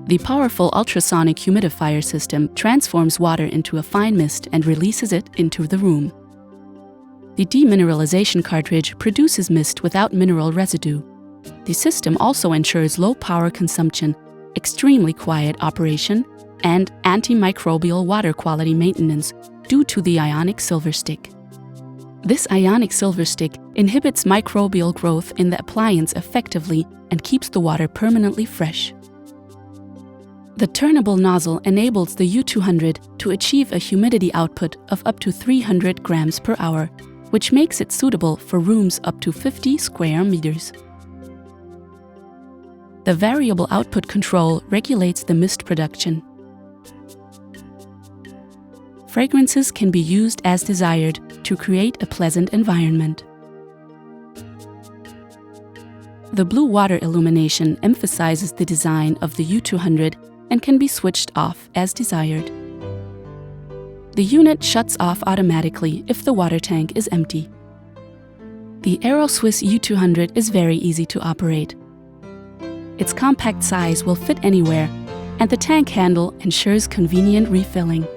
The powerful ultrasonic humidifier system transforms water into a fine mist and releases it into the room. The demineralization cartridge produces mist without mineral residue. The system also ensures low power consumption, extremely quiet operation, and antimicrobial water quality maintenance due to the ionic silver stick. This ionic silver stick inhibits microbial growth in the appliance effectively and keeps the water permanently fresh. The turnable nozzle enables the U200 to achieve a humidity output of up to 300 grams per hour, which makes it suitable for rooms up to 50 square meters. The variable output control regulates the mist production. Fragrances can be used as desired to create a pleasant environment. The blue water illumination emphasizes the design of the U200 and can be switched off as desired. The unit shuts off automatically if the water tank is empty. The AeroSwiss U200 is very easy to operate. Its compact size will fit anywhere, and the tank handle ensures convenient refilling.